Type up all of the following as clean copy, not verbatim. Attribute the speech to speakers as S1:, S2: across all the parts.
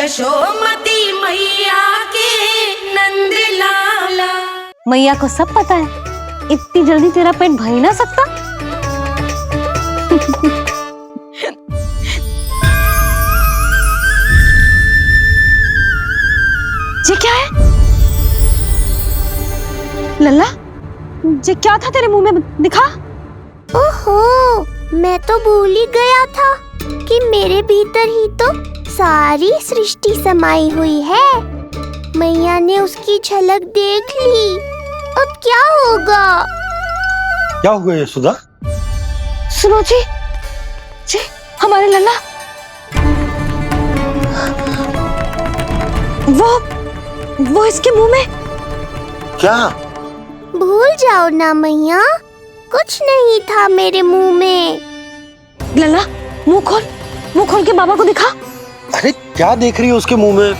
S1: यशोमती मैया के नंद लाला।
S2: मैया को सब पता है, इतनी जल्दी तेरा पेट भर ही ना सकता। ये क्या है लल्ला? ये क्या था तेरे मुंह में, दिखा।
S3: ओहो, मैं तो भूल ही गया था कि मेरे भीतर ही तो सारी सृष्टि समाई हुई है। मैया ने उसकी झलक देख ली, अब क्या होगा?
S4: क्या हुआ यशोदा?
S2: सुनो जी, हमारे लल्ला वो इसके मुंह में।
S4: क्या?
S3: भूल जाओ ना मैया, कुछ नहीं था मेरे मुंह में।
S2: लल्ला मुंह खोल के बाबा को दिखा।
S4: अरे क्या देख रही है उसके मुंह में?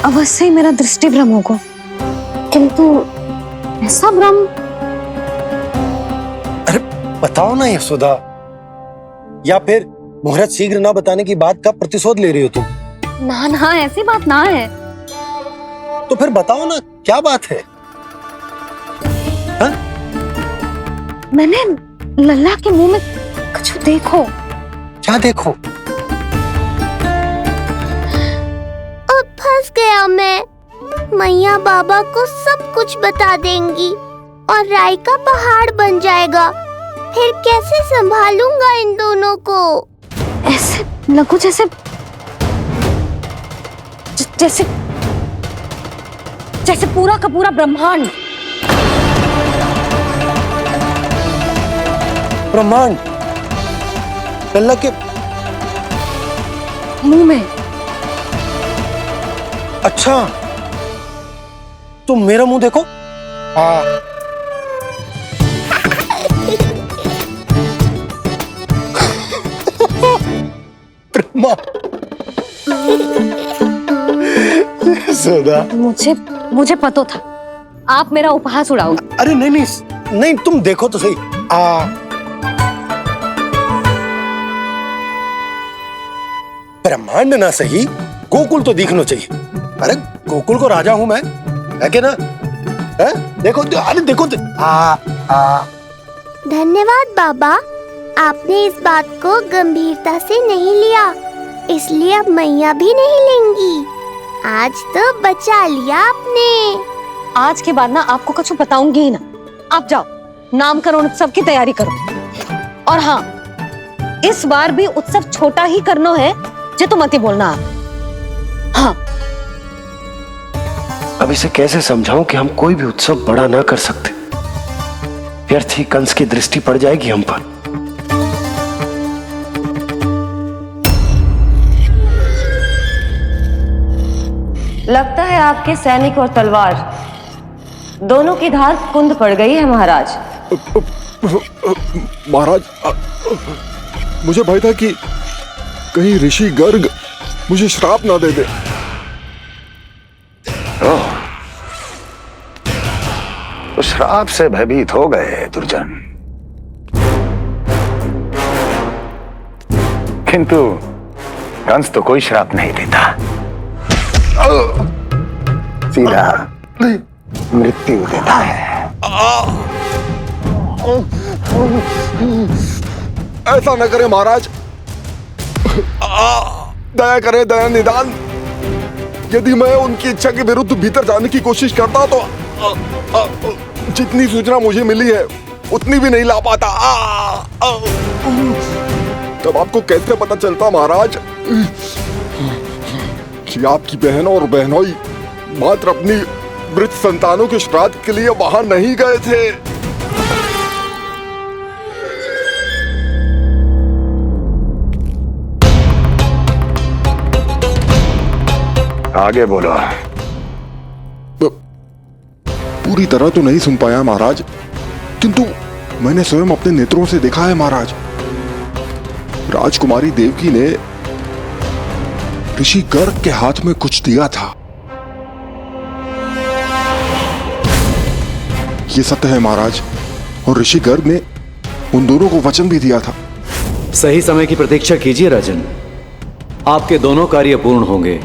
S2: अवश्य ही मेरा दृष्टि भ्रम होगा, किंतु ऐसा भ्रम।
S4: अरे बताओ ना यशोदा, या फिर मुहूर्त शीघ्र ना बताने की बात का प्रतिशोध ले रही हो तुम?
S2: ना ऐसी बात ना है।
S4: तो फिर बताओ ना क्या बात है? हा?
S2: मैंने लल्ला के मुंह में कुछ देखो।
S4: क्या देखो?
S3: अब फंस गया मैं। मैया बाबा को सब कुछ बता देंगी और राय का पहाड़ बन जाएगा। फिर कैसे संभालूंगा इन दोनों को?
S2: ऐसे लगो जैसे पूरा का पूरा ब्रह्मांड।
S4: ब्रह्मांड लल्ला के
S2: मुंह में।
S4: अच्छा, तुम मेरा मुंह देखो। हाँ। ब्रह्मा। यशोदा,
S2: मुझे पता था आप मेरा उपहास उड़ाओगे।
S4: अरे नहीं, तुम देखो तो सही। ब्रह्मांड ना सही, गोकुल तो दिखना चाहिए। अरे गोकुल को राजा हूं मैं, है कि ना? है? देखो तो, अरे देखो तो।
S3: धन्यवाद बाबा, आपने इस बात को गंभीरता से नहीं लिया, इसलिए अब मैया भी नहीं लेंगी। आज तो बचा लिया आपने।
S2: आज के बाद ना आपको कुछ बताऊंगी ही ना। आप जाओ, नामकरण उत्सव की तैयारी करो। और हाँ, इस बार भी उत्सव छोटा ही करना है, जे तो मत ही बोलना। हाँ।
S5: अब इसे कैसे समझाऊं कि हम कोई भी उत्सव बड़ा ना कर सकते? व्यर्थ ही कंस की दृष्टि पड़ जाएगी हम पर।
S6: लगता है आपके सैनिक और तलवार दोनों की धार कुंद पड़ गई है महाराज।
S7: महाराज, मुझे भय था कि कहीं ऋषि गर्ग मुझे श्राप ना दे दे।
S5: तो श्राप से भयभीत हो गए दुर्जन, किंतु कंस तो कोई श्राप नहीं देता, सीधा मृत्यु देता है।
S7: ऐसा न करें महाराज, दया करें, दया निदान। यदि मैं उनकी इच्छा के विरुद्ध भीतर जाने की कोशिश करता तो जितनी सूचना मुझे मिली है उतनी भी नहीं ला पाता। तब आपको कैसे पता चलता महाराज कि आपकी बहन और बहनोई मात्र अपनी मृत संतानों के श्राद्ध के लिए वहां नहीं गए थे?
S5: आगे बोलो।
S7: पूरी तरह तो नहीं सुन पाया महाराज, किंतु मैंने स्वयं अपने नेत्रों से देखा है महाराज। राजकुमारी देवकी ने ऋषि गर्ग के हाथ में कुछ दिया था। ये सत्य है महाराज, और ऋषि गर्ग ने उन दोनों को वचन भी दिया था
S8: सही समय की प्रतीक्षा कीजिए राजन, आपके दोनों कार्य पूर्ण होंगे।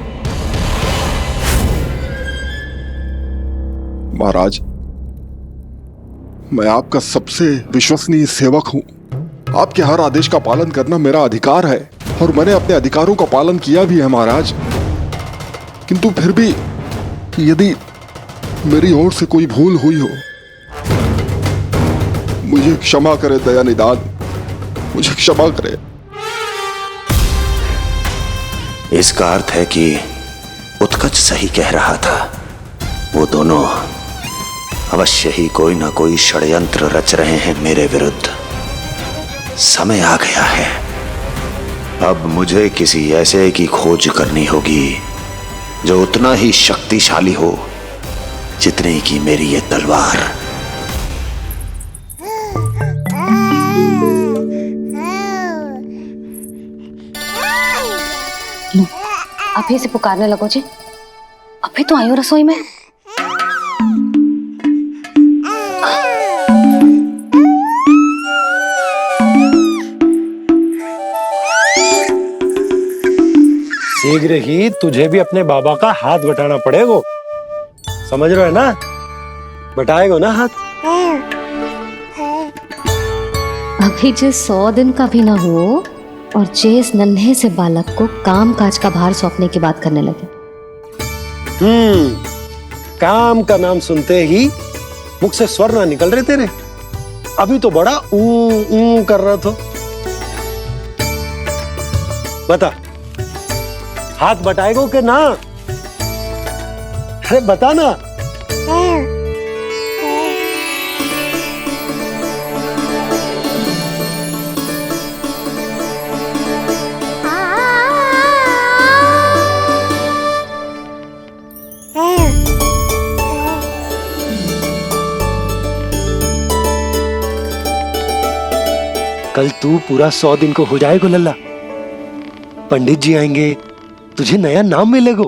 S7: महाराज, मैं आपका सबसे विश्वसनीय सेवक हूं। आपके हर आदेश का पालन करना मेरा अधिकार है और मैंने अपने अधिकारों का पालन किया भी है महाराज। किंतु फिर भी यदि मेरी ओर से कोई भूल हुई हो, मुझे क्षमा करे दयानिदान, मुझे क्षमा करे।
S5: इसका अर्थ है कि उत्कच सही कह रहा था। वो दोनों अवश्य ही कोई ना कोई षड्यंत्र रच रहे हैं मेरे विरुद्ध। समय आ गया है, अब मुझे किसी ऐसे की खोज करनी होगी जो उतना ही शक्तिशाली हो जितनी की मेरी ये तलवार।
S2: आप ही से पुकारने लगो जी, अभी तो आई हो रसोई में।
S4: शीघ्र ही तुझे भी अपने बाबा का हाथ बटाना पड़ेगा, समझ रहे हो ना? बटाएगा ना हाथ?
S2: अभी जो 100 दिन का भी ना हो और जिस नन्हे से बालक को काम काज का भार सौंपने की बात करने लगे।
S4: काम का नाम सुनते ही मुख से स्वर ना निकल रहे तेरे। अभी तो बड़ा ऊ कर रहा था। बता, हाथ बटाएगो के ना? अरे बता ना। कल तू पूरा 100 दिन को हो जाएगा लल्ला। पंडित जी आएंगे, तुझे नया नाम मिलेगा।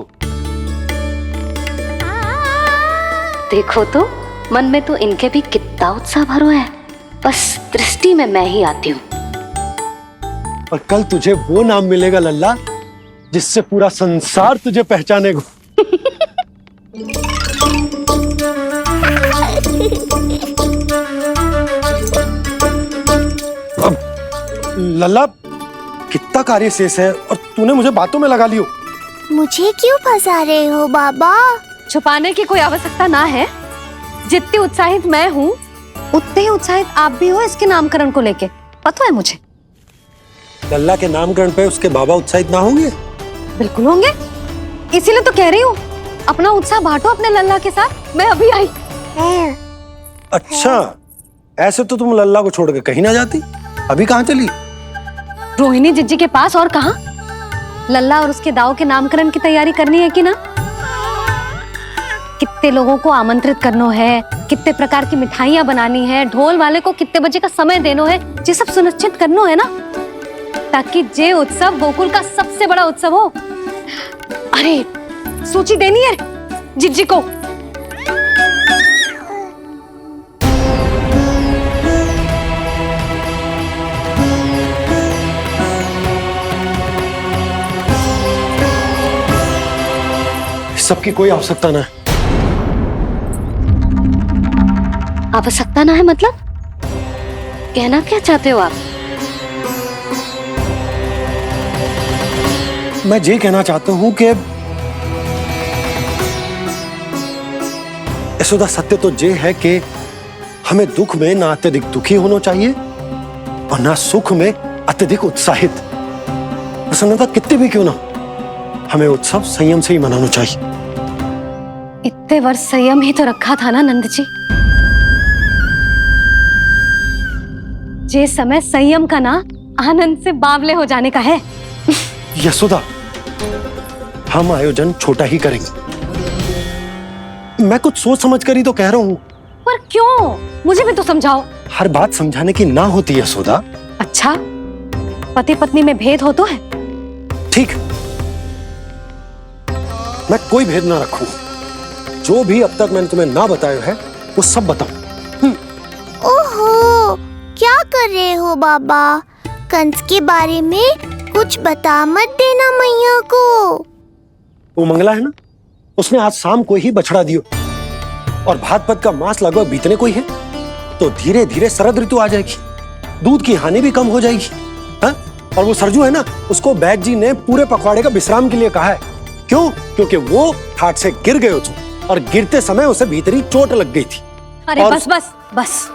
S2: देखो तो मन में तो इनके भी कितना उत्साह भरो है, बस दृष्टि में मैं ही आती हूँ।
S4: और कल तुझे वो नाम मिलेगा लल्ला जिससे पूरा संसार तुझे पहचानेगा। अब लल्ला, कितना कार्य शेष है और तूने मुझे बातों में लगा लियो।
S3: मुझे क्यों फंसा रहे हो बाबा?
S2: छुपाने की कोई आवश्यकता ना है। जितनी उत्साहित मैं हूँ उतने ही उत्साहित आप भी हो इसके नामकरण को लेके, पता है मुझे।
S4: लल्ला के नामकरण पे उसके बाबा उत्साहित ना होंगे?
S2: बिल्कुल होंगे, इसीलिए तो कह रही हूँ अपना उत्साह बांटो अपने लल्ला के साथ। मैं अभी आई।
S4: अच्छा, ऐसे तो तुम लल्ला को छोड़ के कहीं ना जाती। अभी कहाँ चली?
S2: रोहिणी जिज्जी के पास, और कहाँ? लल्ला और उसके दाऊ के नामकरण की तैयारी करनी है कि ना? कितने लोगों को आमंत्रित करना है, कितने प्रकार की मिठाइयां बनानी है, ढोल वाले को कितने बजे का समय देना है, ये सब सुनिश्चित करना है ना, ताकि ये उत्सव गोकुल का सबसे बड़ा उत्सव हो। अरे सूची देनी है जिज्जी को।
S4: सबकी कोई आवश्यकता ना है।
S2: आवश्यकता ना है मतलब? कहना क्या चाहते हो आप?
S4: मैं ये कहना चाहता हूं कि यशोदा, सत्य तो ये है कि हमें दुख में ना अत्यधिक दुखी होना चाहिए और ना सुख में अत्यधिक उत्साहित। प्रसन्नता कितनी भी क्यों ना, हमें उत्सव संयम से ही मनाना चाहिए।
S2: इतने वर्ष संयम ही तो रखा था ना नंद जी। ये समय संयम का ना आनंद से बावले हो जाने का है।
S4: यशोदा, हम आयोजन छोटा ही करेंगे। मैं कुछ सोच समझ कर ही तो कह रहा हूँ।
S2: पर क्यों? मुझे भी तो समझाओ।
S4: हर बात समझाने की ना होती है यशोदा।
S2: अच्छा, पति पत्नी में भेद हो तो है?
S4: ठीक, मैं कोई भेद ना रखूं। जो भी अब तक मैंने तुम्हें ना बताया है वो सब बताऊं।
S3: ओहो, क्या कर रहे हो बाबा? कंस के बारे में कुछ बता मत देना मैया को।
S4: वो मंगला है ना, उसने आज शाम को ही बछड़ा दियो और भात पद का मांस लगभग बीतने को ही है, तो धीरे धीरे शरद ऋतु आ जाएगी, दूध की हानि भी कम हो जाएगी। हाँ? और वो सरजू है ना, उसको बैद जी ने पूरे पखवाड़े का विश्राम के लिए कहा है। क्यों? क्योंकि वो ठाट से गिर गए थे और गिरते समय उसे भीतरी चोट लग गई थी।
S2: अरे बस बस बस,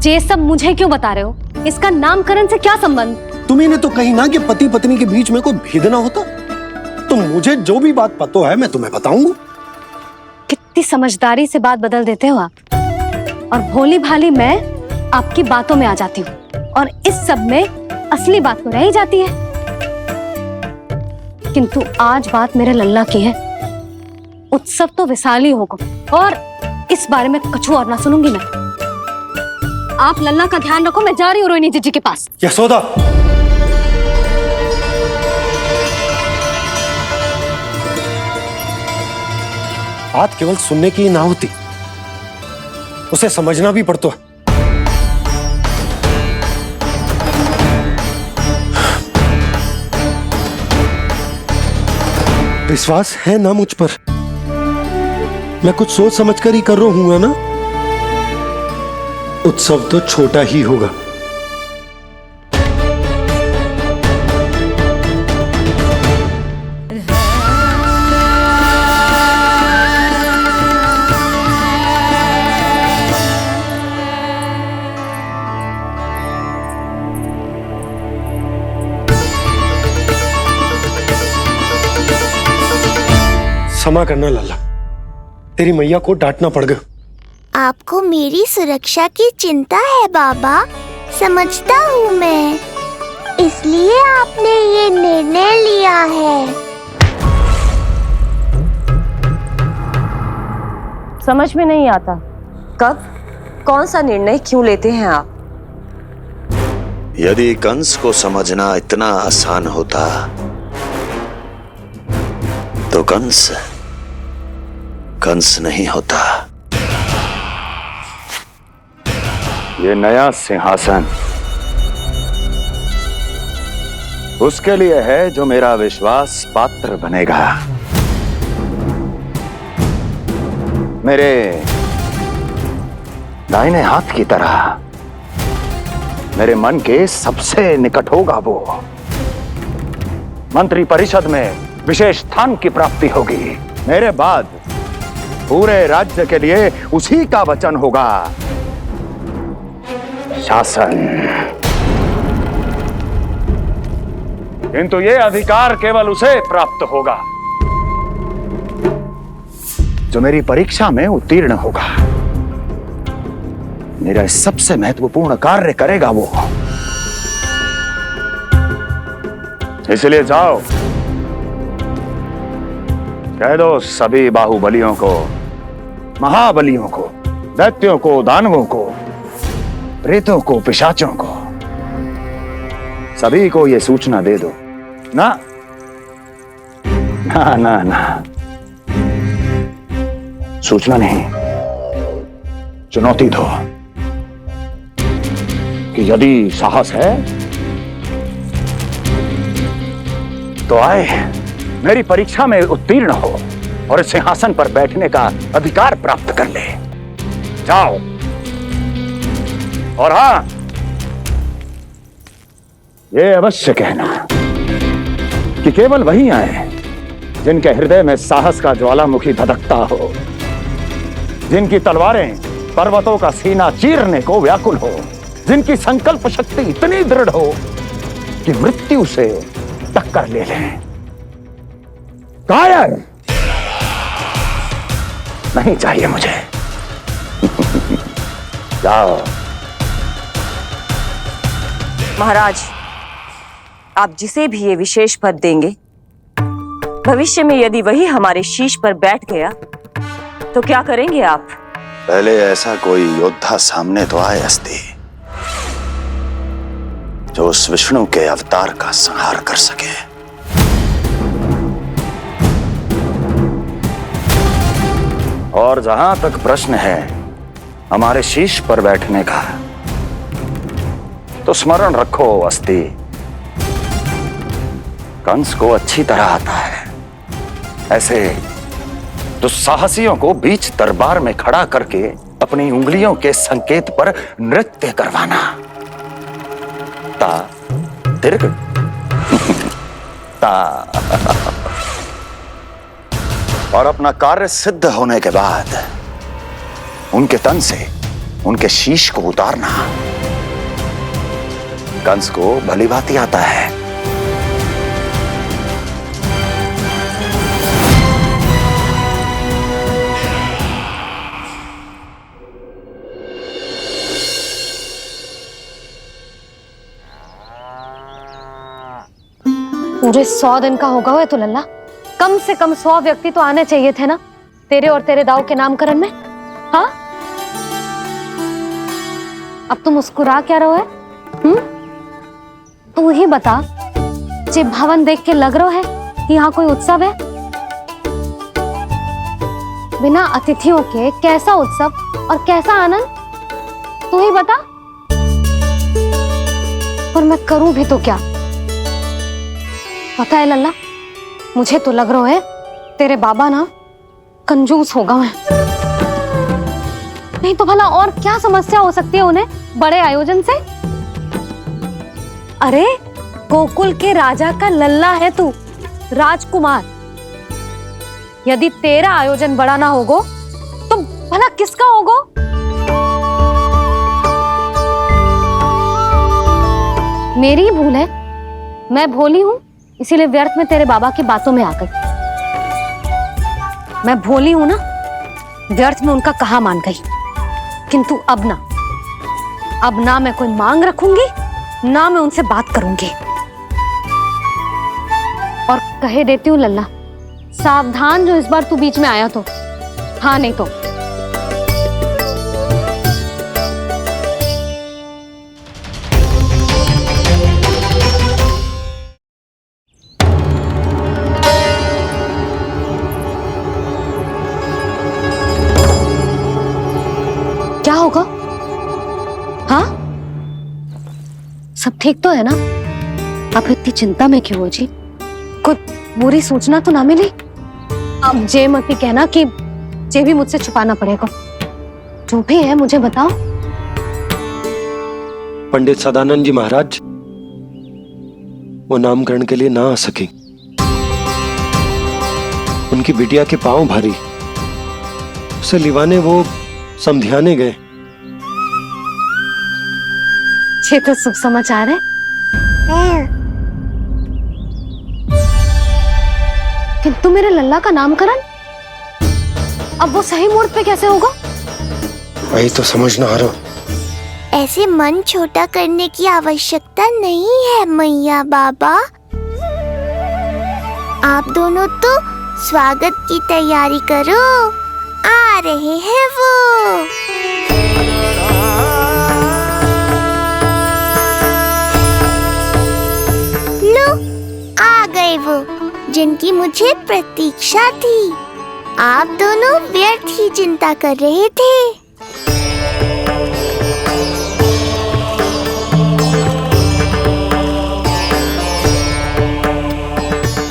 S2: ये सब मुझे क्यों बता रहे हो? इसका नामकरण से क्या संबंध?
S4: तुम्ही ने तो कही ना कि पति पत्नी के बीच में कोई भेद ना होता। तो मुझे जो भी बात पता है मैं तुम्हें बताऊंगा।
S2: कितनी समझदारी से बात बदल देते हो आप, और भोली भाली मैं आपकी बातों में आ जाती हूँ और इस सब में असली बात तो रह ही जाती है। किंतु आज बात मेरे लल्ला की है। उत्सव तो विशाल ही होगा और इस बारे में कछु और ना सुनूंगी मैं। आप लल्ला का ध्यान रखो, मैं जा रही हूँ रोहिणी जीजी के पास।
S4: यशोदा, बात केवल सुनने की ना होती, उसे समझना भी पड़ता है। विश्वास है ना मुझ पर? मैं कुछ सोच समझकर ही कर रहा हूँ ना। उत्सव तो छोटा ही होगा। क्षमा करना लल्ला, तेरी मैया को डांटना पड़ गया।
S3: आपको मेरी सुरक्षा की चिंता है बाबा, समझता हूँ मैं, इसलिए आपने ये निर्णय लिया है।
S6: समझ में नहीं आता, कब कौन सा निर्णय क्यों लेते हैं आप?
S5: यदि कंस को समझना इतना आसान होता तो कंस नहीं होता।
S9: ये नया सिंहासन उसके लिए है जो मेरा विश्वास पात्र बनेगा। मेरे दाहिने हाथ की तरह मेरे मन के सबसे निकट होगा वो। मंत्री परिषद में विशेष स्थान की प्राप्ति होगी। मेरे बाद पूरे राज्य के लिए उसी का वचन होगा। शासन। किंतु ये अधिकार केवल उसे प्राप्त होगा जो मेरी परीक्षा में उत्तीर्ण होगा, मेरा सबसे महत्वपूर्ण कार्य करेगा वो। इसलिए जाओ, कह दो सभी बाहुबलियों को, महाबलियों को, दैत्यों को, दानवों को, प्रेतों को, पिशाचों को, सभी को यह सूचना दे दो ना ना ना ना, सूचना नहीं, चुनौती दो कि यदि साहस है तो आए, मेरी परीक्षा में उत्तीर्ण हो और इस सिंहासन पर बैठने का अधिकार प्राप्त कर ले। जाओ। और हां, ये अवश्य कहना कि केवल वही आए जिनके हृदय में साहस का ज्वालामुखी धधकता हो, जिनकी तलवारें पर्वतों का सीना चीरने को व्याकुल हो, जिनकी संकल्प शक्ति इतनी दृढ़ हो कि मृत्यु से टक्कर ले लें। कायर नहीं चाहिए मुझे। जाओ।
S6: महाराज, आप जिसे भी ये विशेष पद देंगे, भविष्य में यदि वही हमारे शीश पर बैठ गया तो क्या करेंगे आप?
S5: पहले ऐसा कोई योद्धा सामने तो आए अस्ति, जो उस विष्णु के अवतार का संहार कर सके। और जहां तक प्रश्न है हमारे शीश पर बैठने का,
S9: तो स्मरण रखो अस्ति, कंस को अच्छी तरह आता है ऐसे दुस्साहसियों को बीच दरबार में खड़ा करके अपनी उंगलियों के संकेत पर नृत्य करवाना। ता दीर्घ ता और अपना कार्य सिद्ध होने के बाद उनके तन से उनके शीश को उतारना। कंस को भली भांति आता है।
S2: पूरे 100 दिन का होगा हुआ तो लल्ला, कम से कम 100 व्यक्ति तो आने चाहिए थे ना तेरे और तेरे दाऊ के नामकरण में। हाँ, अब तुम मुस्कुरा क्या रहो है? तू ही बता, जे भवन देख के लग रहा है कि यहाँ कोई उत्सव है? बिना अतिथियों के कैसा उत्सव और कैसा आनंद, तू ही बता। पर मैं करूं भी तो क्या? पता है लल्ला, मुझे तो लग रहा है तेरे बाबा ना कंजूस होगा मैं। नहीं तो भला और क्या समस्या हो सकती है उन्हें बड़े आयोजन से? अरे गोकुल के राजा का लल्ला है तू, राजकुमार। यदि तेरा आयोजन बड़ा ना होगो तो भला किसका होगो? मेरी भूल है, मैं भोली हूं, इसीलिए व्यर्थ में तेरे बाबा की बातों में आ गई। मैं भोली हूं ना, व्यर्थ में उनका कहा मान गई। किंतु अब ना मैं कोई मांग रखूंगी, ना मैं उनसे बात करूंगी। और कहे देती हूँ लल्ला, सावधान जो इस बार तू बीच में आया तो। हाँ नहीं तो क्या होगा? हाँ, सब ठीक तो है ना? आप इतनी चिंता में क्यों हो जी? कुछ बुरी सूचना तो ना मिली? अब जे मत ही कहना कि जे भी मुझसे छुपाना पड़ेगा। जो भी है मुझे बताओ।
S4: पंडित सदानंद जी महाराज वो नामकरण के लिए ना आ सके। उनकी बिटिया के पांव भारी, उसे लिवाने वो समझाने गए।
S2: ये तो शुभ समाचार है। किंतु मेरे लल्ला का नामकरण अब वो सही मुहूर्त पे कैसे होगा?
S4: वही तो समझ ना आ रहा।
S3: ऐसे मन छोटा करने की आवश्यकता नहीं है मैया बाबा। आप दोनों तो स्वागत की तैयारी करो, आ रहे हैं वो। लो, आ गए वो जिनकी मुझे प्रतीक्षा थी। आप दोनों व्यर्थ ही चिंता कर रहे थे।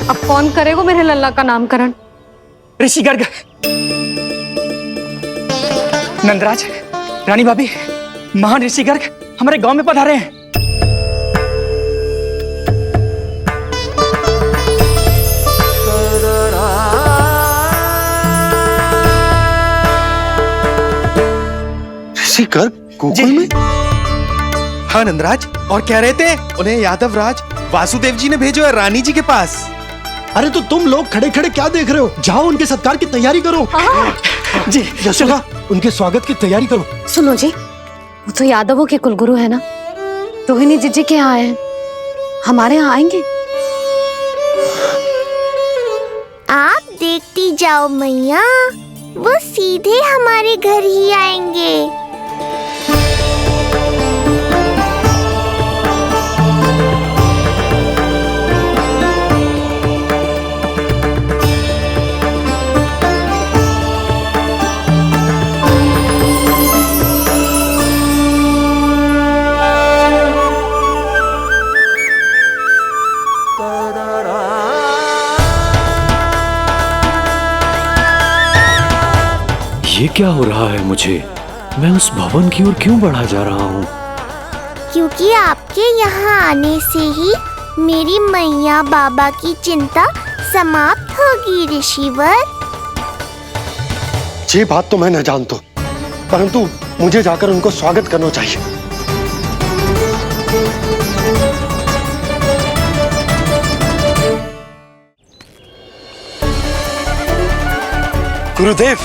S2: अब कौन करेगा मेरे लल्ला का नामकरण?
S10: ऋषि गर्ग, नंदराज, रानी भाभी, महान ऋषि गर्ग हमारे गांव में पधारे हैं।
S4: ऋषि गर्ग गोकुल में?
S11: हाँ नंदराज, और कह रहे थे उन्हें यादव राज वासुदेव जी ने भेजो है रानी जी के पास।
S4: अरे तो तुम लोग खड़े खड़े क्या देख रहे हो? जाओ उनके सत्कार की तैयारी करो।
S10: जी
S4: यशोदा, उनके स्वागत की तैयारी करो।
S2: सुनो जी, वो तो यादवों के कुलगुरु है ना, रोहिणी जीजी के यहाँ आए, हमारे यहाँ आएंगे।
S3: आप देखती जाओ मैया, वो सीधे हमारे घर ही आएंगे।
S8: ये क्या हो रहा है मुझे? मैं उस भवन की ओर क्यों बढ़ा जा रहा हूँ?
S3: क्योंकि आपके यहाँ आने से ही मेरी मैया बाबा की चिंता समाप्त होगी ऋषिवर।
S4: ये बात तो मैं न जानता, परंतु मुझे जाकर उनको स्वागत करना चाहिए। गुरुदेव,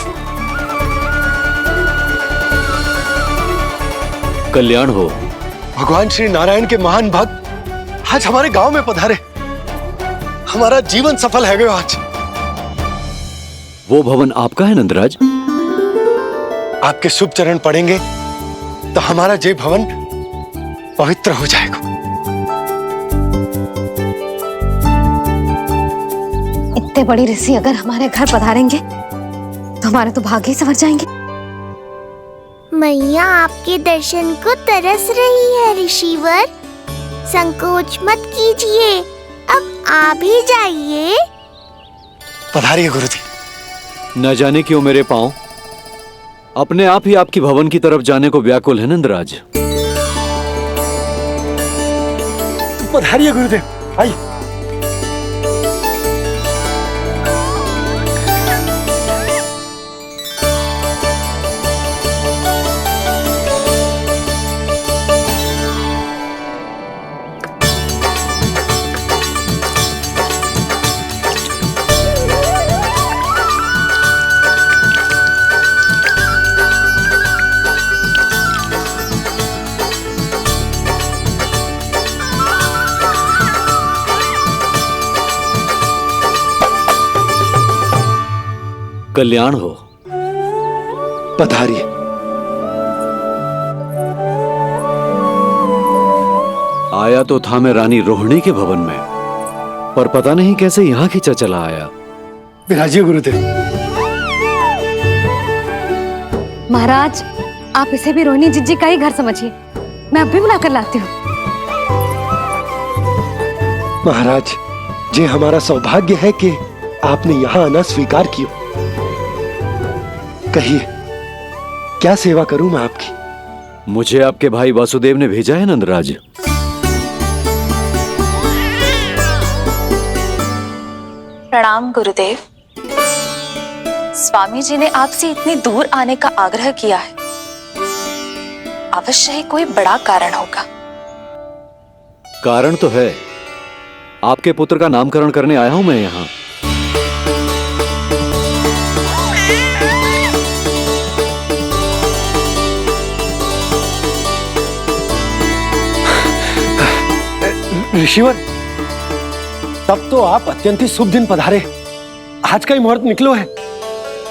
S8: कल्याण हो।
S4: भगवान श्री नारायण के महान भक्त आज हमारे गांव में पधारे। हमारा जीवन सफल है गयो आज।
S8: वो भवन आपका है नंदराज?
S4: आपके शुभ चरण पड़ेंगे तो हमारा ये भवन पवित्र हो जाएगा।
S2: इतने बड़ी ऋषि अगर हमारे घर पधारेंगे तो हमारे तो भाग्य ही संवर जाएंगे।
S3: मैया आपके दर्शन को तरस रही है ऋषिवर। संकोच मत कीजिए, अब आ भी जाइए।
S4: पधारिए गुरुदेव।
S8: न जाने क्यों मेरे पांव अपने आप ही आपकी भवन की तरफ जाने को व्याकुल है नंदराज।
S4: पधारिए गुरुदेव, आइए।
S8: कल्याण हो।
S4: पधारिए।
S8: आया तो था मैं रानी रोहिणी के भवन में, पर पता नहीं कैसे यहाँ खींचा चला आया।
S4: विराजिए गुरुदेव।
S2: महाराज, आप इसे भी रोहिणी जिज्जी का ही घर समझिए। मैं अब भी बुलाकर लाती हूँ।
S4: महाराज, ये हमारा सौभाग्य है कि आपने यहाँ आना स्वीकार किया। कहिए, क्या सेवा करूं मैं आपकी?
S8: मुझे आपके भाई वासुदेव ने भेजा है नंदराज।
S12: प्रणाम गुरुदेव। स्वामी जी ने आपसे इतनी दूर आने का आग्रह किया है, अवश्य ही कोई बड़ा कारण होगा।
S8: कारण तो है, आपके पुत्र का नामकरण करने आया हूं मैं यहाँ।
S4: ऋषिवर, तब तो आप अत्यंत ही शुभ दिन पधारे। आज का ही मुहूर्त निकलो है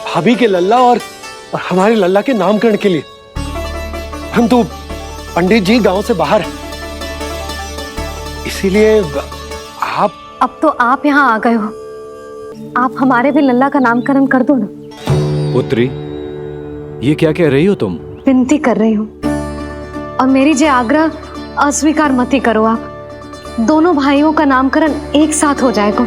S4: भाभी के लल्ला और हमारे लल्ला के नामकरण के लिए। हम तो पंडित जी गांव से बाहर हैं, इसीलिए आप।
S2: अब तो आप यहाँ आ गए हो, आप हमारे भी लल्ला का नामकरण कर दो ना।
S8: पुत्री, ये क्या कह रही हो तुम?
S2: विनती कर रही हूँ, और मेरी जे आग्रह अस्वीकार मत ही करो। आप दोनों भाइयों का नामकरण एक साथ हो जाएगा।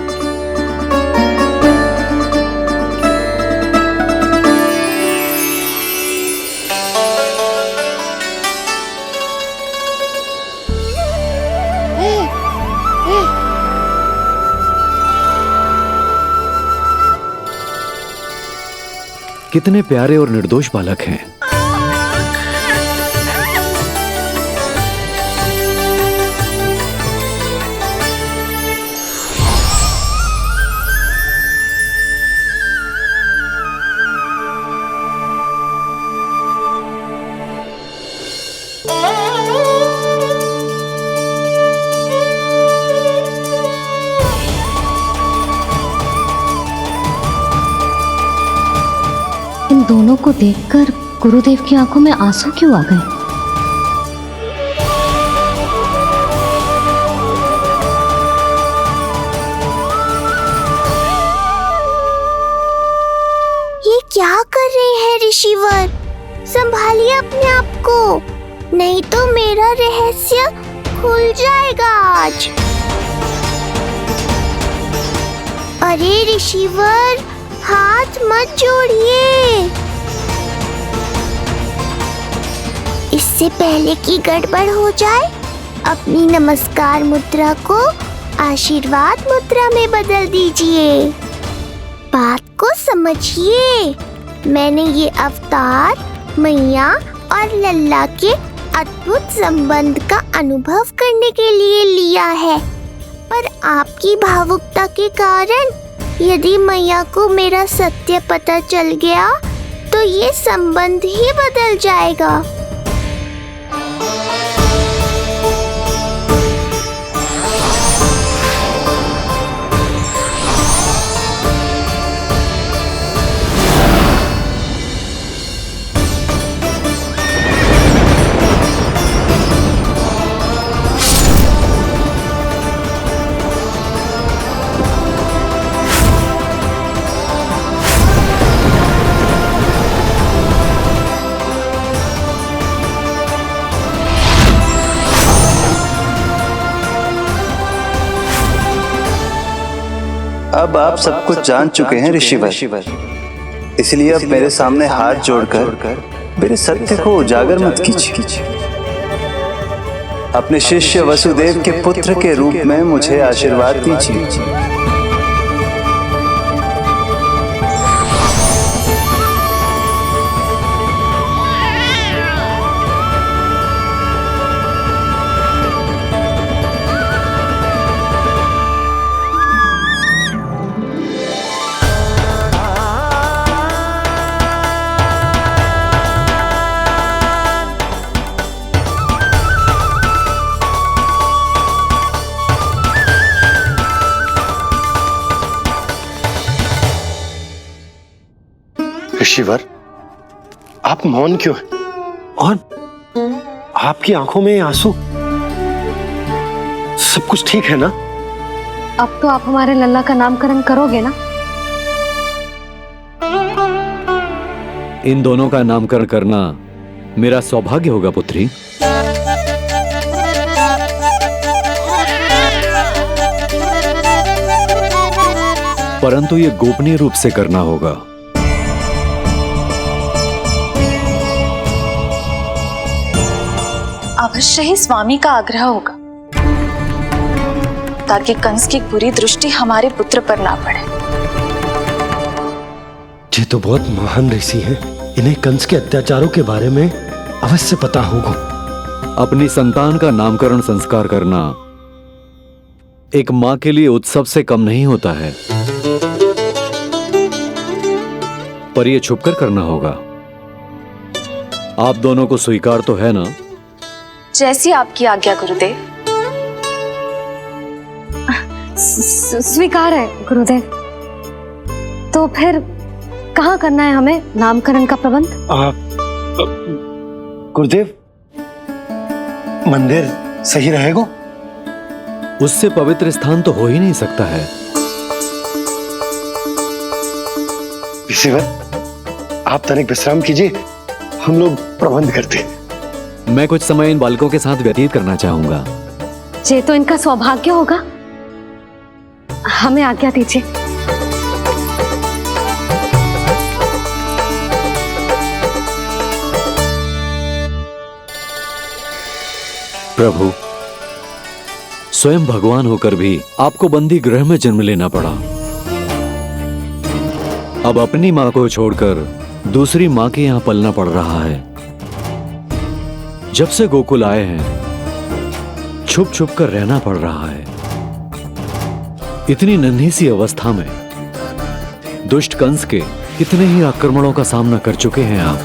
S8: कितने प्यारे और निर्दोष बालक हैं।
S2: इन दोनों को देखकर गुरुदेव की आंखों में आंसू क्यों आ गए?
S3: ये क्या कर रहे हैं ऋषिवर? संभालिए अपने आप को, नहीं तो मेरा रहस्य खुल जाएगा आज। अरे ऋषिवर, हाथ मत जोड़िए। इससे पहले कि गड़बड़ हो जाए, अपनी नमस्कार मुद्रा को आशीर्वाद मुद्रा में बदल दीजिए। बात को समझिए। मैंने ये अवतार मैया और लल्ला के अद्भुत संबंध का अनुभव करने के लिए लिया है, पर आपकी भावुकता के कारण यदि मैया को मेरा सत्य पता चल गया तो ये संबंध ही बदल जाएगा।
S13: अब आप सब कुछ जान चुके हैं ऋषिवर, इसलिए अब मेरे सामने हाथ जोड़कर मेरे सत्य को उजागर मत कीजिए। अपने शिष्य वसुदेव के पुत्र के रूप में मुझे आशीर्वाद दीजिए।
S4: ऋषिवर, आप मौन क्यों हैं? और आपकी आंखों में आंसू, सब कुछ ठीक है ना?
S2: अब तो आप हमारे लल्ला का नामकरण करोगे ना?
S8: इन दोनों का नामकरण करना मेरा सौभाग्य होगा पुत्री। परंतु ये गोपनीय रूप से करना होगा।
S12: अवश्य ही स्वामी का आग्रह होगा, ताकि कंस की बुरी दृष्टि हमारे पुत्र पर ना पड़े।
S4: ये तो बहुत महान ऋषि हैं, इन्हें कंस के अत्याचारों के बारे में अवश्य पता होगा।
S8: अपनी संतान का नामकरण संस्कार करना एक मां के लिए उत्सव से कम नहीं होता है, पर यह छुपकर करना होगा। आप दोनों को स्वीकार तो है ना?
S12: जैसी आपकी आज्ञा गुरुदेव।
S2: स्वीकार है गुरुदेव। तो फिर कहाँ करना है हमें नामकरण का प्रबंध?
S4: गुरुदेव, मंदिर सही रहेगा?
S8: उससे पवित्र स्थान तो हो ही नहीं सकता है।
S4: ऋषिवर, आप तनिक विश्राम कीजिए, हम लोग प्रबंध करते हैं।
S8: मैं कुछ समय इन बालकों के साथ व्यतीत करना चाहूंगा।
S2: ये तो इनका सौभाग्य होगा। हमें आज्ञा दीजिए।
S8: प्रभु, स्वयं भगवान होकर भी आपको बंदी गृह में जन्म लेना पड़ा। अब अपनी मां को छोड़कर दूसरी मां के यहां पलना पड़ रहा है। जब से गोकुल आए हैं, छुप छुप कर रहना पड़ रहा है। इतनी नन्ही सी अवस्था में दुष्ट कंस के कितने ही आक्रमणों का सामना कर चुके हैं आप।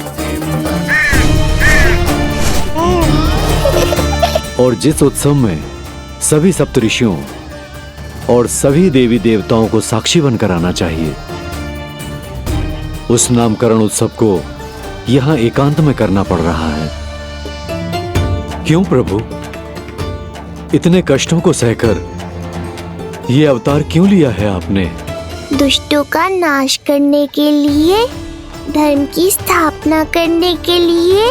S8: और जिस उत्सव में सभी सप्तऋषियों और सभी देवी देवताओं को साक्षी बनकर आना चाहिए, उस नामकरण उत्सव को यहां एकांत में करना पड़ रहा है। क्यों प्रभु, इतने कष्टों को सहकर ये अवतार क्यों लिया है आपने?
S3: दुष्टों का नाश करने के लिए, धर्म की स्थापना करने के लिए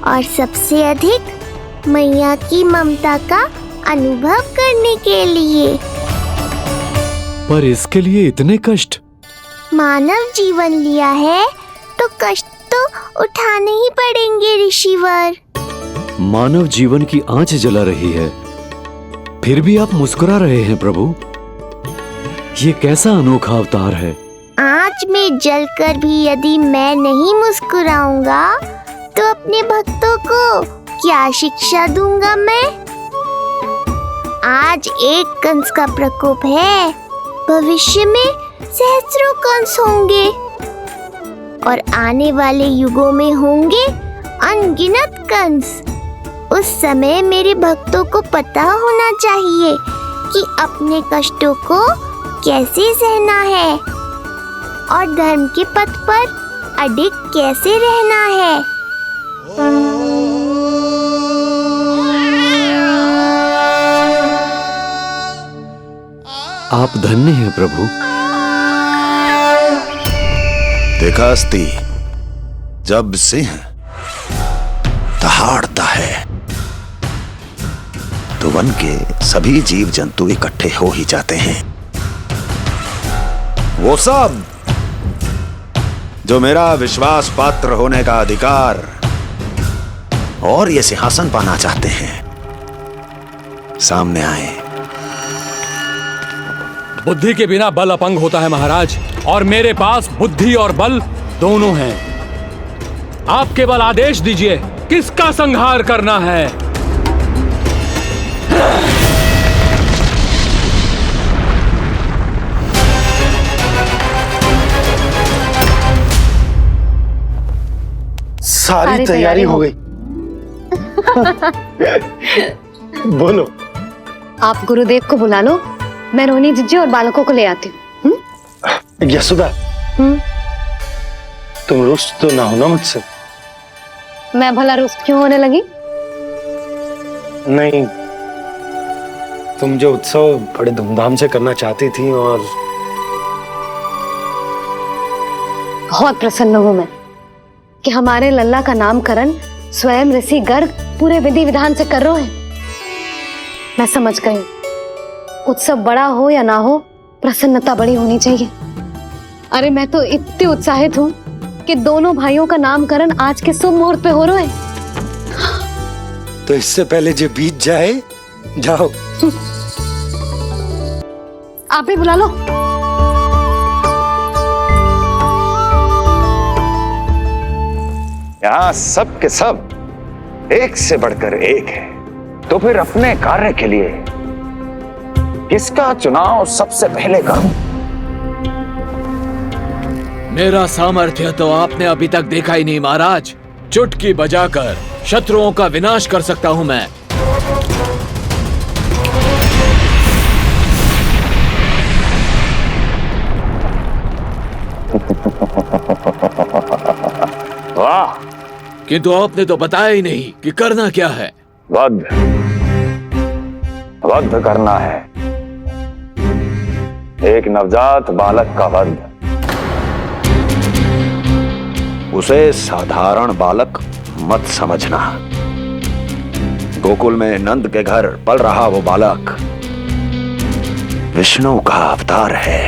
S3: और सबसे अधिक मैया की ममता का अनुभव करने के लिए।
S8: पर इसके लिए इतने कष्ट?
S3: मानव जीवन लिया है तो कष्ट तो उठाने ही पड़ेंगे ऋषिवर।
S8: मानव जीवन की आंच जला रही है, फिर भी आप मुस्कुरा रहे हैं प्रभु। ये कैसा अनोखा अवतार है?
S3: आंच में जलकर भी यदि मैं नहीं मुस्कुराऊंगा तो अपने भक्तों को क्या शिक्षा दूंगा मैं? आज एक कंस का प्रकोप है, भविष्य में सहस्रों कंस होंगे और आने वाले युगों में होंगे अनगिनत कंस। उस समय मेरे भक्तों को पता होना चाहिए कि अपने कष्टों को कैसे सहना है और धर्म के पथ पर अडिग कैसे रहना है।
S8: आप धन्य हैं प्रभु।
S5: देखा अस्ति, जब सिंह दहाड़ता है तो वन के सभी जीव जंतु इकट्ठे हो ही जाते हैं। वो सब जो मेरा विश्वास पात्र होने का अधिकार और ये सिंहासन पाना चाहते हैं, सामने आए।
S14: बुद्धि के बिना बल अपंग होता है महाराज, और मेरे पास बुद्धि और बल दोनों हैं। आप केवल आदेश दीजिए किसका संहार करना है।
S4: सारी तैयारी हो गई। बोलो।
S2: आप गुरुदेव को बुला लो, मैं रोहिणी जीजी और बालकों को ले आती हूँ।
S4: यशोदा, तुम रुष्ट तो ना हो ना मुझसे?
S2: मैं भला रुष्ट क्यों होने लगी?
S4: नहीं, तुम जो उत्सव बड़े धूमधाम से करना चाहती थी और
S2: बहुत प्रसन्न हूँ मैं कि हमारे लल्ला का नामकरण स्वयं ऋषि गर्ग पूरे विधि विधान से कर रहे हैं। मैं समझ गई, उत्सव बड़ा हो या ना हो, प्रसन्नता बड़ी होनी चाहिए। अरे मैं तो इतनी उत्साहित हूँ कि दोनों भाइयों का नामकरण आज के शुभ मुहूर्त पे हो रहे हैं।
S4: तो इससे पहले जो बीत जाए, जाओ।
S2: आप भी बुला लो।
S9: यहाँ सब के सब एक से बढ़कर एक है, तो फिर अपने कार्य के लिए किसका चुनाव सबसे पहले करूं?
S14: मेरा सामर्थ्य तो आपने अभी तक देखा ही नहीं महाराज। चुटकी बजाकर शत्रुओं का विनाश कर सकता हूं मैं।
S9: वाह!
S14: किंतु आपने तो बताया ही नहीं कि करना क्या है।
S9: वध करना है, एक नवजात बालक का वध।
S5: उसे साधारण बालक मत समझना। गोकुल में नंद के घर पल रहा वो बालक विष्णु का अवतार है।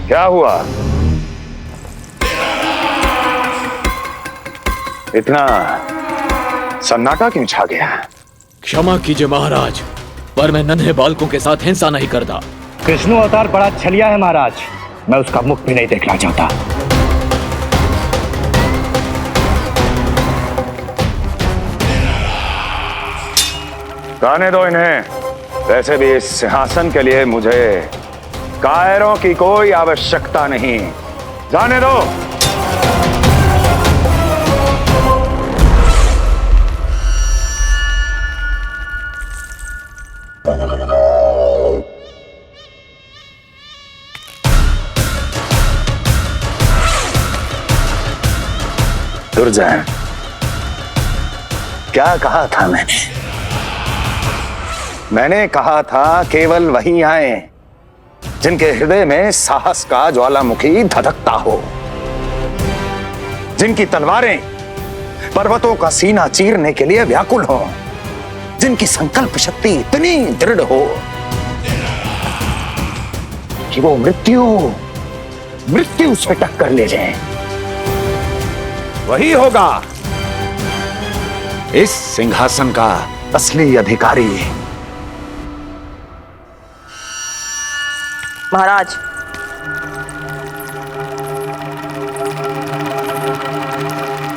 S9: क्या हुआ? इतना सन्नाटा क्यों छा गया?
S14: क्षमा कीजिए महाराज, पर मैं नन्हे बालकों के साथ हिंसा नहीं करता।
S10: विष्णु अवतार बड़ा छलिया है महाराज, मैं उसका मुख भी नहीं देखना चाहता।
S9: गाने दो इन्हें। वैसे भी इस सिंहासन के लिए मुझे कायरों की कोई आवश्यकता नहीं। जाने दो। दुर्जन, क्या कहा था मैंने? मैंने कहा था केवल वही आए जिनके हृदय में साहस का ज्वालामुखी धधकता हो, जिनकी तलवारें पर्वतों का सीना चीरने के लिए व्याकुल हो, जिनकी संकल्प शक्ति इतनी दृढ़ हो कि वो मृत्यु से टक्कर ले जाए। वही होगा इस सिंहासन का असली अधिकारी।
S6: महाराज,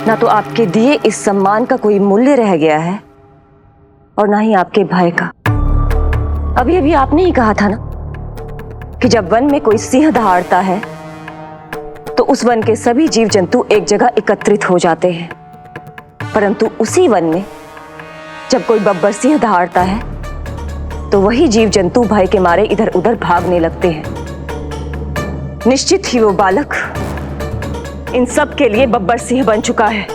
S6: ना तो आपके दिए इस सम्मान का कोई मूल्य रह गया है और ना ही आपके भय का। अभी अभी आपने ही कहा था ना कि जब वन में कोई सिंह दहाड़ता है तो उस वन के सभी जीव जंतु एक जगह एकत्रित हो जाते हैं, परंतु उसी वन में जब कोई बब्बर सिंह दहाड़ता है तो वही जीव जंतु भय के मारे इधर उधर भागने लगते हैं। निश्चित ही वो बालक इन सब के लिए बब्बर सिंह बन चुका है।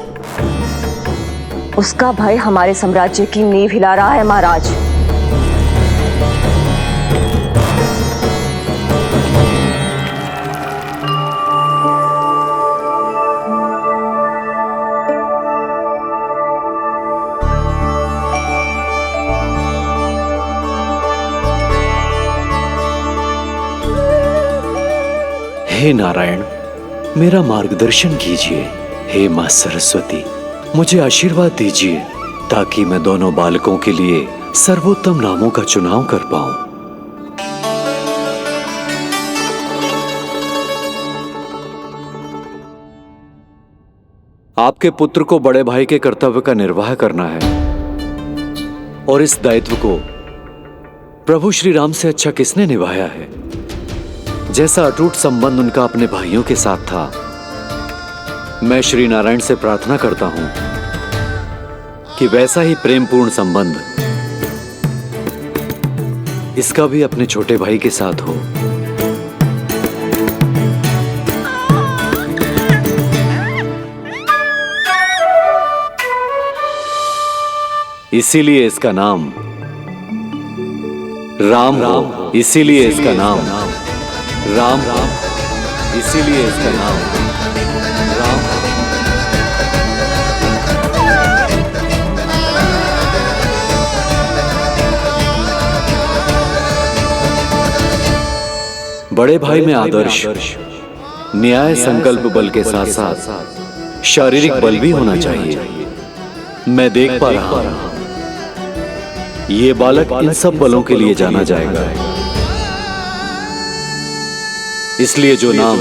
S6: उसका भय हमारे साम्राज्य की नींव हिला रहा है महाराज।
S8: हे नारायण, मेरा मार्गदर्शन कीजिए। हे मां सरस्वती, मुझे आशीर्वाद दीजिए ताकि मैं दोनों बालकों के लिए सर्वोत्तम नामों का चुनाव कर पाऊं। आपके पुत्र को बड़े भाई के कर्तव्य का निर्वाह करना है और इस दायित्व को प्रभु श्री राम से अच्छा किसने निभाया है? जैसा अटूट संबंध उनका अपने भाइयों के साथ था, मैं श्री नारायण से प्रार्थना करता हूं कि वैसा ही प्रेमपूर्ण संबंध इसका भी अपने छोटे भाई के साथ हो। इसीलिए इसका नाम राम हो। इसीलिए इसका नाम राम, इसीलिए इसका नाम राम। बड़े भाई में आदर्श, न्याय, संकल्प बल के साथ साथ शारीरिक बल भी होना चाहिए। मैं देख पा रहा हूं ये बालक इन सब बलों के लिए जाना जाएगा। इसलिए जो नाम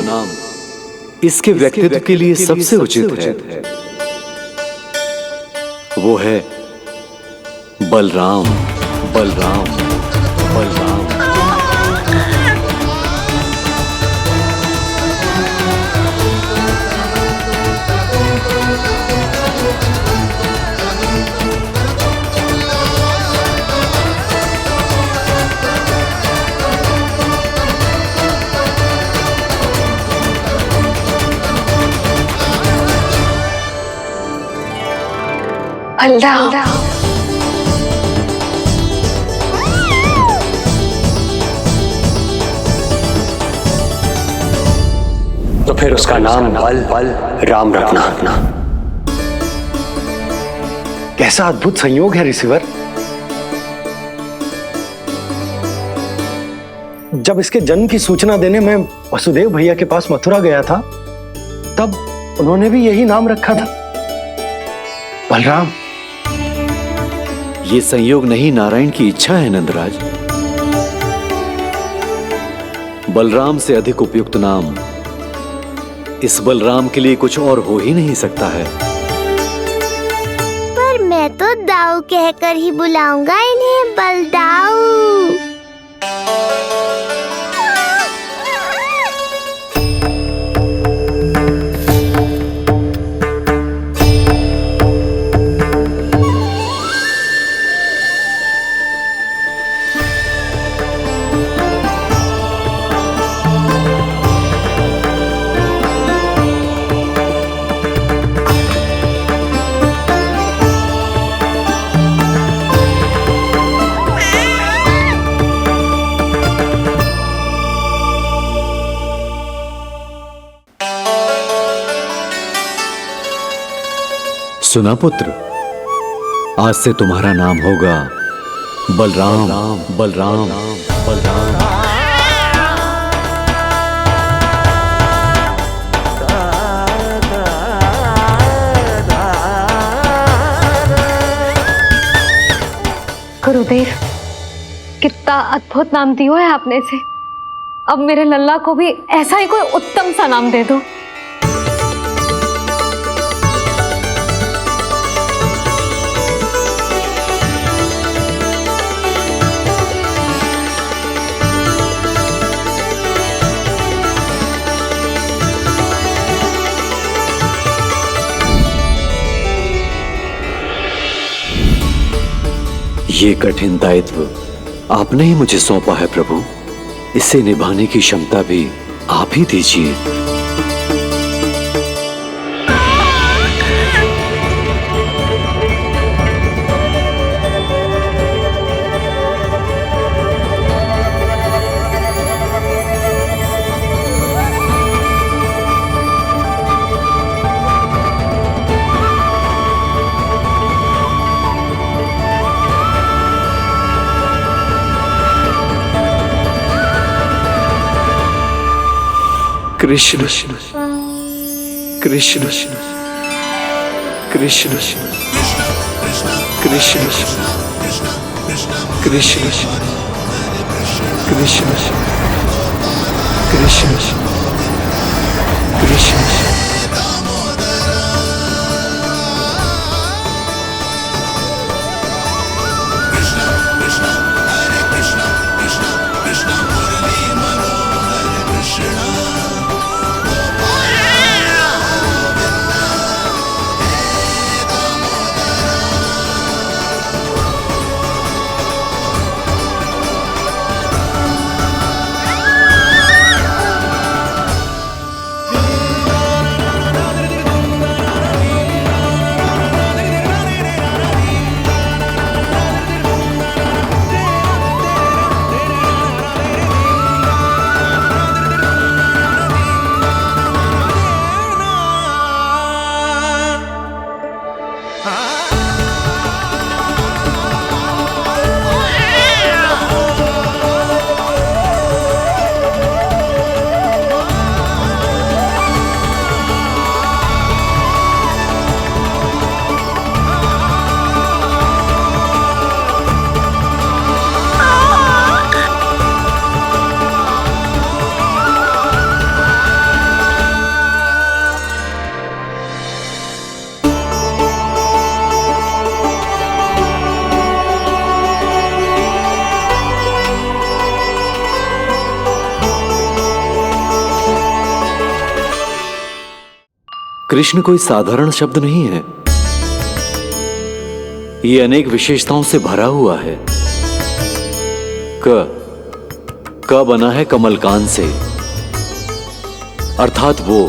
S8: इसके व्यक्तित्व के लिए सबसे उचित है वो है बलराम। बलराम, बलराम।
S12: बलराम,
S15: तो फिर उसका नाम बल राम रखना।
S4: कैसा अद्भुत संयोग है रिसीवर। जब इसके जन्म की सूचना देने मैं वसुदेव भैया के पास मथुरा गया था तब उन्होंने भी यही नाम रखा था, बलराम।
S8: ये संयोग नहीं, नारायण की इच्छा है नंदराज। बलराम से अधिक उपयुक्त नाम इस बलराम के लिए कुछ और हो ही नहीं सकता है।
S3: पर मैं तो दाऊ कहकर ही बुलाऊंगा इन्हें, बलदाऊ।
S8: सुना पुत्र, आज से तुम्हारा नाम होगा बलराम। बलराम बलराम।
S2: गुरुदेव, कितना अद्भुत नाम दिया है आपने इसे। अब मेरे लल्ला को भी ऐसा ही कोई उत्तम सा नाम दे दो।
S8: ये कठिन दायित्व आपने ही मुझे सौंपा है प्रभु, इसे निभाने की क्षमता भी आप ही दीजिए। कृष्ण कृष्ण कृष्ण कृष्ण कृष्ण कृष्ण कृष्ण कृष्ण। कृष्ण कोई साधारण शब्द नहीं है, ये अनेक विशेषताओं से भरा हुआ है। क बना है कमलकांत से, अर्थात वो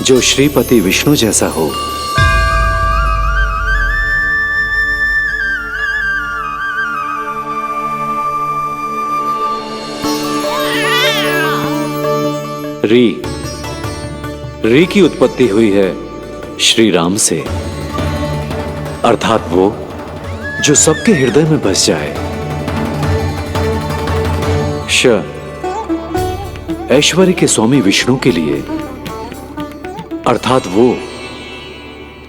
S8: जो श्रीपति विष्णु जैसा हो। री की उत्पत्ति हुई है श्री राम से, अर्थात वो जो सबके हृदय में बस जाए। ऐश्वर्य के स्वामी विष्णु के लिए, अर्थात वो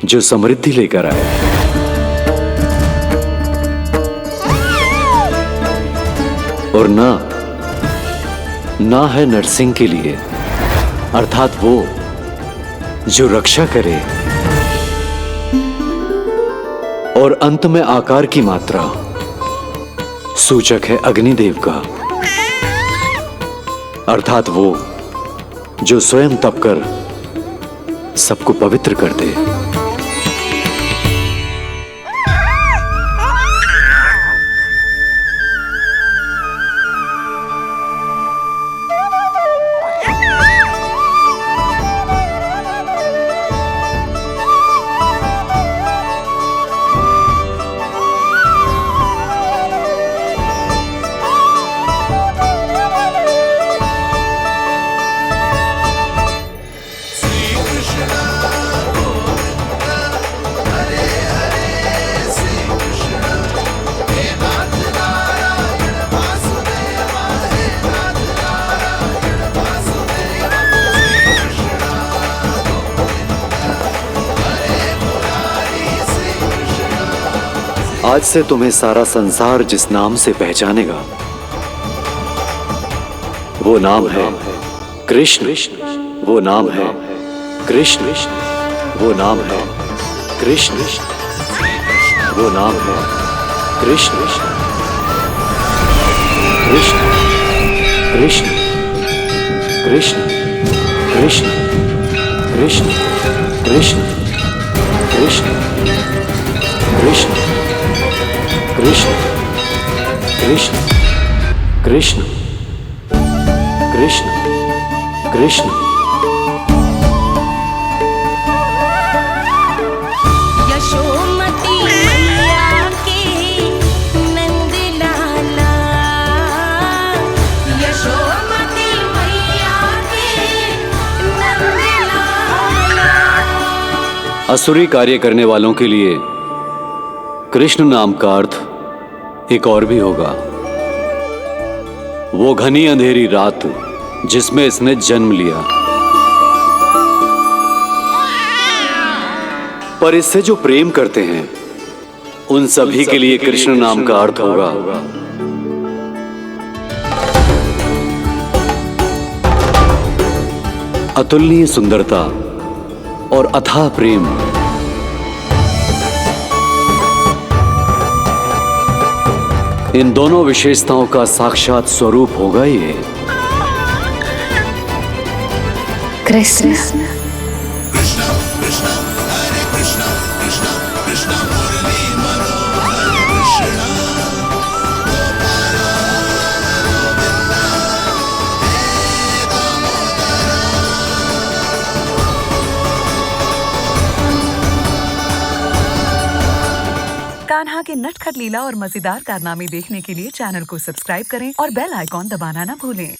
S8: जो समृद्धि लेकर आए। और ना है नरसिंह के लिए, अर्थात वो जो रक्षा करे। और अंत में आकार की मात्रा सूचक है अग्निदेव का, अर्थात वो जो स्वयं तप कर सबको पवित्र कर दे। आज से तुम्हें सारा संसार जिस नाम से पहचानेगा वो नाम है कृष्ण। वो नाम है कृष्ण। वो नाम है कृष्ण। वो नाम है कृष्ण। कृष्ण कृष्ण कृष्ण कृष्ण कृष्ण कृष्ण कृष्ण कृष्ण कृष्ण कृष्ण कृष्ण कृष्ण कृष्ण।
S1: यशोमती मैया के नंद लाला, यशोमती मैया के नंद लाला।
S8: असुरी कार्य करने वालों के लिए कृष्ण नाम का अर्थ एक और भी होगा। वो घनी अंधेरी रात जिसमें इसने जन्म लिया, पर इससे जो प्रेम करते हैं उन सभी के लिए कृष्ण नाम का अर्थ होगा अतुलनीय सुंदरता और अथाह प्रेम। इन दोनों विशेषताओं का साक्षात स्वरूप होगा ये
S2: कृष्ण।
S16: कान्हा के नटखट लीला और मजेदार कारनामे देखने के लिए चैनल को सब्सक्राइब करें और बेल आइकॉन दबाना ना भूलें।